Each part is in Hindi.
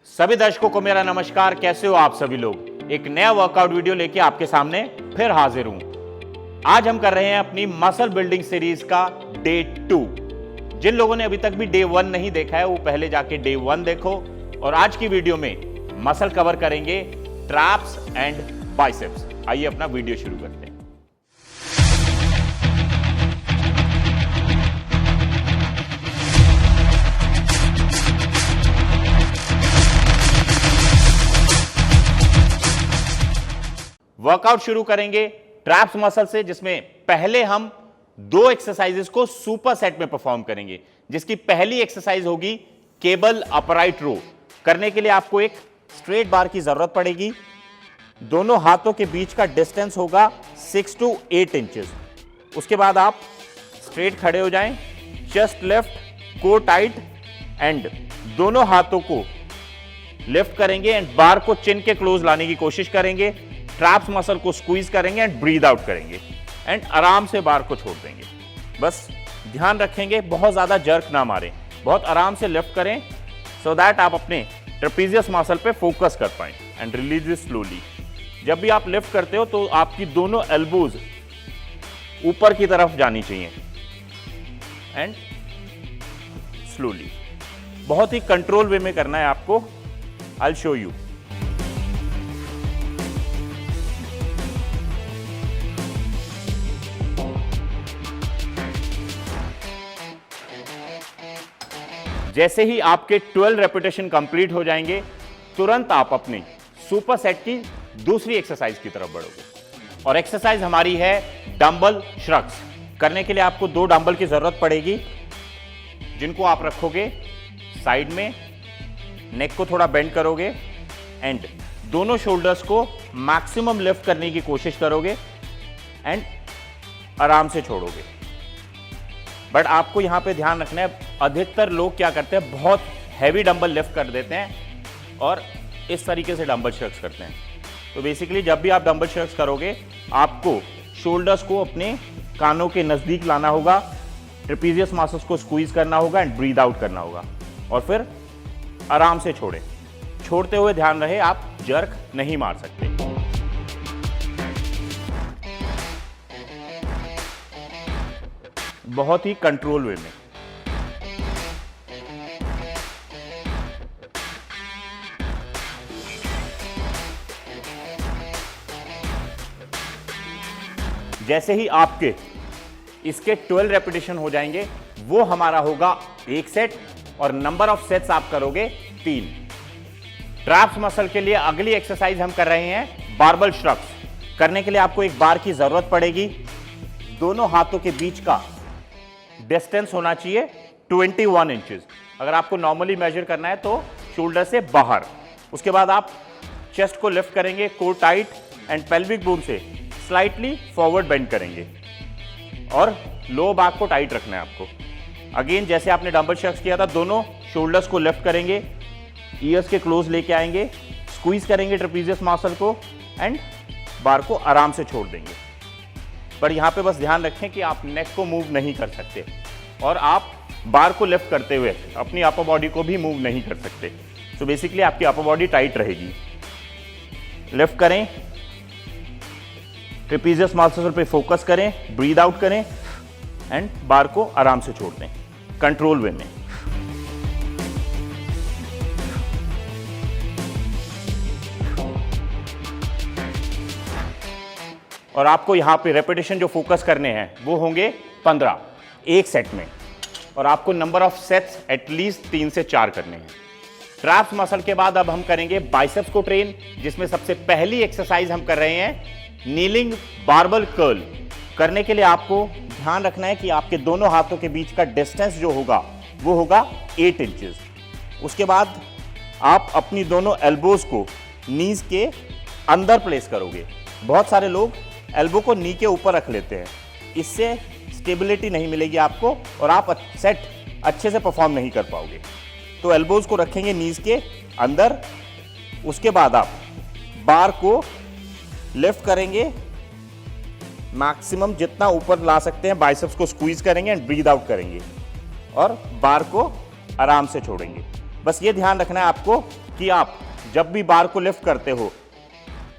सभी दर्शकों को मेरा नमस्कार। कैसे हो आप सभी लोग। एक नया वर्कआउट वीडियो लेके आपके सामने फिर हाजिर हूं। आज हम कर रहे हैं अपनी मसल बिल्डिंग सीरीज का डे 2। जिन लोगों ने अभी तक भी डे 1 नहीं देखा है वो पहले जाके डे 1 देखो। और आज की वीडियो में मसल कवर करेंगे ट्रैप्स एंड बाइसेप्स। आइए अपना वीडियो शुरू करते हैं। वर्कआउट शुरू करेंगे ट्रैप्स मसल से, जिसमें पहले हम 2 एक्सरसाइजेस को सुपर सेट में परफॉर्म करेंगे। जिसकी पहली एक्सरसाइज होगी केबल अपराइट रो। करने के लिए आपको एक स्ट्रेट बार की जरूरत पड़ेगी। दोनों हाथों के बीच का डिस्टेंस होगा 6 to 8 इंचेस। उसके बाद आप स्ट्रेट खड़े हो जाएं, chest lift, core tight and दोनों हाथों को लिफ्ट करेंगे एंड बार को चिन के क्लोज लाने की कोशिश करेंगे। ट्रैप्स मसल को स्क्वीज करेंगे एंड ब्रीद आउट करेंगे एंड आराम से बार को छोड़ देंगे। बस ध्यान रखेंगे बहुत ज्यादा जर्क ना मारें, बहुत आराम से लिफ्ट करें सो दैट आप अपने ट्रेपेजियस मसल पे फोकस कर पाएं एंड रिलीज इट स्लोली। जब भी आप लिफ्ट करते हो तो आपकी दोनों एल्बोज ऊपर की तरफ जानी चाहिए एंड स्लोली, बहुत ही कंट्रोल वे में करना है आपको। I will show you. जैसे ही आपके 12 रेपिटेशन कंप्लीट हो जाएंगे, तुरंत आप अपने सुपर सेट की दूसरी एक्सरसाइज की तरफ बढ़ोगे। और एक्सरसाइज हमारी है डंबल श्रग्स। करने के लिए आपको 2 डंबल की जरूरत पड़ेगी, जिनको आप रखोगे साइड में, नेक को थोड़ा बेंड करोगे एंड दोनों शोल्डर्स को मैक्सिमम लिफ्ट करने की कोशिश करोगे एंड आराम से छोड़ोगे। बट आपको यहां पे ध्यान रखना है, अधिकतर लोग क्या करते हैं, बहुत हैवी डंबल लिफ्ट कर देते हैं और इस तरीके से डंबल श्रग्स करते हैं। तो बेसिकली जब भी आप डंबल श्रग्स करोगे, आपको शोल्डर्स को अपने कानों के नजदीक लाना होगा, ट्रेपेजियस मसल्स को स्क्वीज करना होगा एंड ब्रीद आउट करना होगा और फिर आराम से छोड़ें। छोड़ते हुए ध्यान रहे आप जर्क नहीं मार सकते। बहुत ही कंट्रोल वे में। जैसे ही आपके इसके 12 रेपिटेशन हो जाएंगे, वो हमारा होगा 1 सेट और नंबर ऑफ सेट्स आप करोगे 3। ट्रैप्स मसल के लिए अगली एक्सरसाइज हम कर रहे हैं बारबल श्रग्स। करने के लिए आपको एक बार की जरूरत पड़ेगी। दोनों हाथों के बीच का डिस्टेंस होना चाहिए 21 इंचेस। अगर आपको नॉर्मली मेजर करना है तो शोल्डर से बाहर। उसके बाद आप चेस्ट को लिफ्ट करेंगे, core tight and pelvic bone से स्लाइटली फॉरवर्ड बेंड करेंगे और लो बैक को टाइट रखना है आपको। अगेन जैसे आपने डंबल श्रग्स किया था, दोनों शोल्डर्स को लिफ्ट करेंगे, ईयर्स के क्लोज लेके आएंगे, स्क्वीज करेंगे ट्रेपेजियस मसल को एंड बार को आराम से छोड़ देंगे। पर यहां पे बस ध्यान रखें कि आप नेक को मूव नहीं कर सकते और आप बार को लिफ्ट करते हुए अपनी अपर बॉडी को भी मूव नहीं कर सकते। तो बेसिकली आपकी अपर बॉडी टाइट रहेगी। लिफ्ट करें, ट्रेपेजियस मसल पे फोकस करें, ब्रीद आउट करें एंड बार को आराम से छोड़ दें कंट्रोल वे में। और आपको यहां पे रेपिटेशन जो फोकस करने हैं वो होंगे 15 एक सेट में, और आपको नंबर ऑफ सेट्स एटलीस्ट 3 से 4 करने हैं। ट्रैप्स मसल के बाद अब हम करेंगे बाइसेप्स को ट्रेन, जिसमें सबसे पहली एक्सरसाइज हम कर रहे हैं नीलिंग बारबल कर्ल। करने के लिए आपको ध्यान रखना है कि आपके दोनों हाथों के बीच का डिस्टेंस जो होगा वो होगा 8 इंचेस। उसके बाद आप अपनी दोनों एल्बोज को नीज के अंदर प्लेस करोगे। बहुत सारे लोग एल्बो को नी के ऊपर रख लेते हैं, इससे स्टेबिलिटी नहीं मिलेगी आपको और आप सेट अच्छे से परफॉर्म नहीं कर पाओगे। तो एल्बोज को रखेंगे नीज के अंदर। उसके बाद आप बार को लिफ्ट करेंगे, मैक्सिमम जितना ऊपर ला सकते हैं, बाइसेप्स को स्क्वीज करेंगे एंड ब्रीद आउट करेंगे और बार को आराम से छोड़ेंगे। बस ये ध्यान रखना है आपको कि आप जब भी बार को लिफ्ट करते हो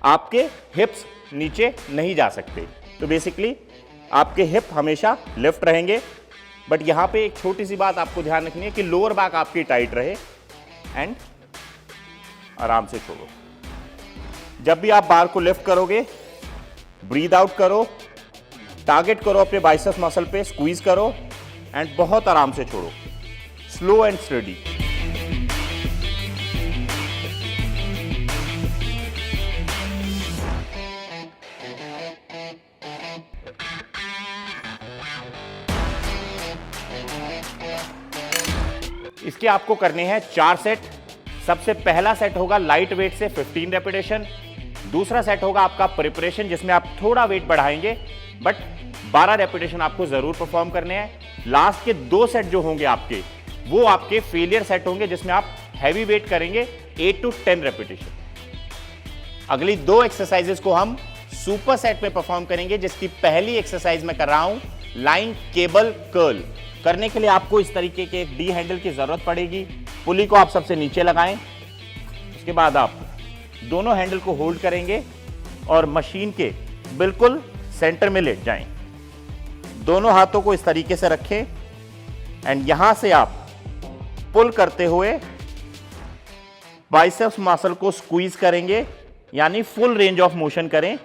आपके हिप्स नीचे नहीं जा सकते। तो बेसिकली आपके हिप हमेशा लिफ्ट रहेंगे। बट यहां पे एक छोटी सी बात आपको ध्यान रखनी है कि लोअर बैक आपकी टाइट रहे एंड आराम से छोड़ो। जब भी आप बार को लिफ्ट करोगे ब्रीद आउट करो, टारगेट करो अपने बाइसेप्स मसल पे, स्क्वीज करो एंड बहुत आराम से छोड़ो, स्लो एंड स्टेडी। इसके आपको करने हैं 4 सेट। सबसे पहला सेट होगा लाइट वेट से 15 रेपिटेशन। दूसरा सेट होगा आपका प्रिपरेशन जिसमें आप थोड़ा वेट बढ़ाएंगे बट 12 रेपिटेशन आपको जरूर परफॉर्म करने हैं। लास्ट के 2 सेट जो होंगे आपके वो आपके फेलियर सेट होंगे जिसमें आप हैवी वेट करेंगे 8 to 10 रेपिटेशन। अगली 2 एक्सरसाइजेस को हम सुपर सेट में परफॉर्म करेंगे जिसकी पहली एक्सरसाइज मैं कर रहा हूं लाइन केबल कर्ल। करने के लिए आपको इस तरीके के एक डी हैंडल की जरूरत पड़ेगी। पुली को आप सबसे नीचे लगाएं, उसके बाद आप दोनों हैंडल को होल्ड करेंगे और मशीन के बिल्कुल सेंटर में लेट जाएं। दोनों हाथों को इस तरीके से रखें एंड यहां से आप पुल करते हुए बाइसेप्स मसल को स्क्वीज करेंगे, यानी फुल रेंज ऑफ मोशन करें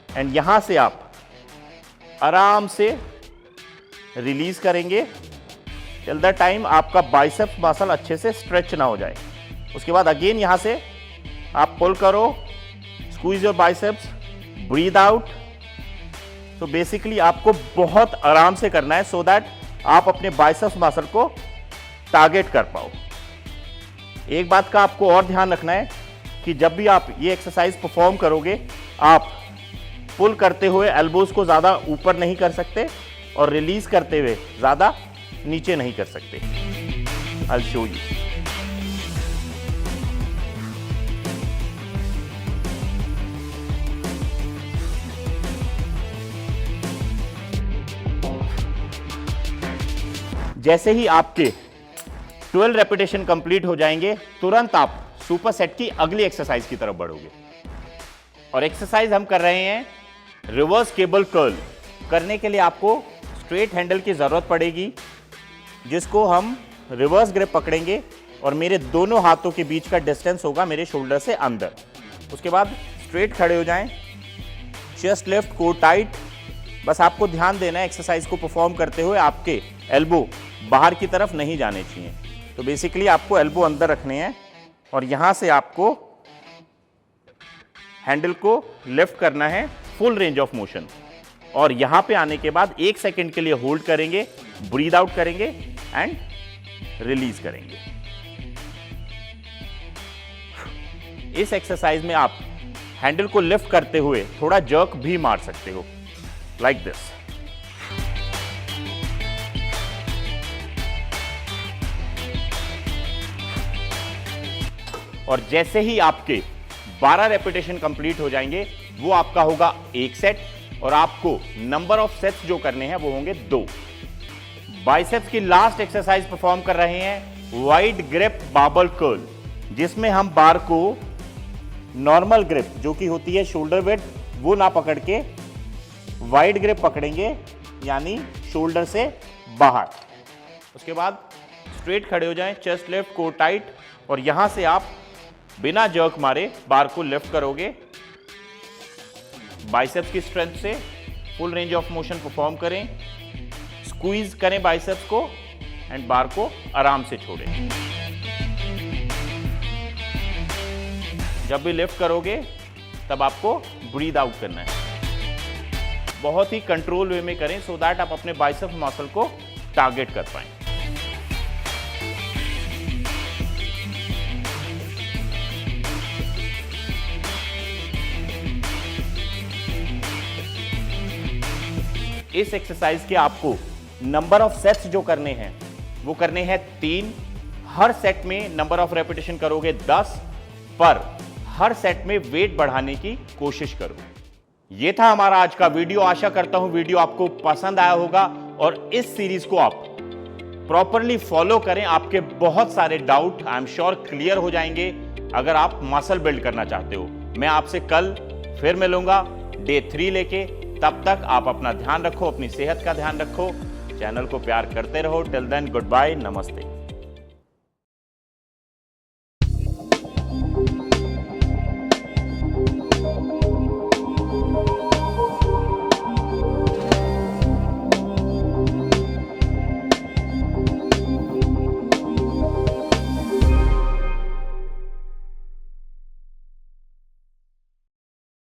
एंड यहां से आप आराम से रिलीज करेंगे टिल द टाइम आपका बाइसेप्स मसल अच्छे से स्ट्रेच ना हो जाए। उसके बाद अगेन यहां से आप पुल करो, squeeze your biceps, breathe out. तो बेसिकली आपको बहुत आराम से करना है सो दैट आप अपने बाइसेप्स मसल को टारगेट कर पाओ। एक बात का आपको और ध्यान रखना है कि जब भी आप ये एक्सरसाइज परफॉर्म करोगे आप पुल करते हुए एल्बोज को ज्यादा ऊपर नहीं कर सकते और रिलीज करते हुए ज्यादा नीचे नहीं कर सकते। I'll show you. जैसे ही आपके 12 रेपिटेशन कंप्लीट हो जाएंगे तुरंत आप सुपर सेट की अगली एक्सरसाइज की तरफ बढ़ोगे। और एक्सरसाइज हम कर रहे हैं रिवर्स केबल कर्ल। करने के लिए आपको स्ट्रेट हैंडल की जरूरत पड़ेगी जिसको हम रिवर्स ग्रिप पकड़ेंगे और मेरे दोनों हाथों के बीच का डिस्टेंस होगा मेरे शोल्डर से अंदर। उसके बाद स्ट्रेट खड़े हो जाएं, चेस्ट लिफ्ट, कोर टाइट। बस आपको ध्यान देना है एक्सरसाइज को परफॉर्म करते हुए आपके एल्बो बाहर की तरफ नहीं जाने चाहिए। तो बेसिकली आपको एल्बो अंदर रखने हैं और यहां से आपको हैंडल को लिफ्ट करना है फुल रेंज ऑफ मोशन। और यहां पे आने के बाद 1 सेकेंड के लिए होल्ड करेंगे, ब्रीद आउट करेंगे एंड रिलीज करेंगे। इस एक्सरसाइज में आप हैंडल को लिफ्ट करते हुए थोड़ा जर्क भी मार सकते हो, लाइक दिस। और जैसे ही आपके 12 रेपिटेशन कंप्लीट हो जाएंगे वो आपका होगा 1 सेट और आपको नंबर ऑफ सेट्स जो करने हैं वो होंगे 2। बाइसेप्स की लास्ट एक्सरसाइज परफॉर्म कर रहे हैं वाइड ग्रिप बार्बल कर्ल, जिसमें हम बार को नॉर्मल ग्रिप जो कि होती है शोल्डर विड्थ वो ना पकड़ के वाइड ग्रिप पकड़ेंगे, यानी शोल्डर से बाहर। उसके बाद स्ट्रेट खड़े हो जाएं, चेस्ट लिफ्ट, कोर टाइट और यहां से आप बिना जर्क मारे बार को लिफ्ट करोगे। बाइसेप्स की स्ट्रेंथ से full range of motion perform करें, स्क्वीज करें बाइसेप्स को एंड बार को आराम से छोड़ें। जब भी लिफ्ट करोगे तब आपको ब्रीद आउट करना है। बहुत ही कंट्रोल वे में करें सो दैट आप अपने बाइसेप्स मसल को टारगेट कर पाएं। इस एक्सरसाइज के आपको नंबर ऑफ सेट्स जो करने हैं वो करने हैं 3। हर सेट में नंबर ऑफ रेपिटेशन करोगे 10, पर हर सेट में वेट बढ़ाने की कोशिश करो। ये था हमारा आज का वीडियो। आशा करता हूं वीडियो आपको पसंद आया होगा और इस सीरीज को आप प्रॉपरली फॉलो करें। आपके बहुत सारे doubt I am sure clear हो जाएंगे। अगर आप मसल बिल्ड करना चाहते हो। मैं आपसे कल फिर मिलूंगा डे 3 लेके। तब तक आप अपना ध्यान रखो, अपनी सेहत का ध्यान रखो, चैनल को प्यार करते रहो। टिल देन गुड बाय, नमस्ते।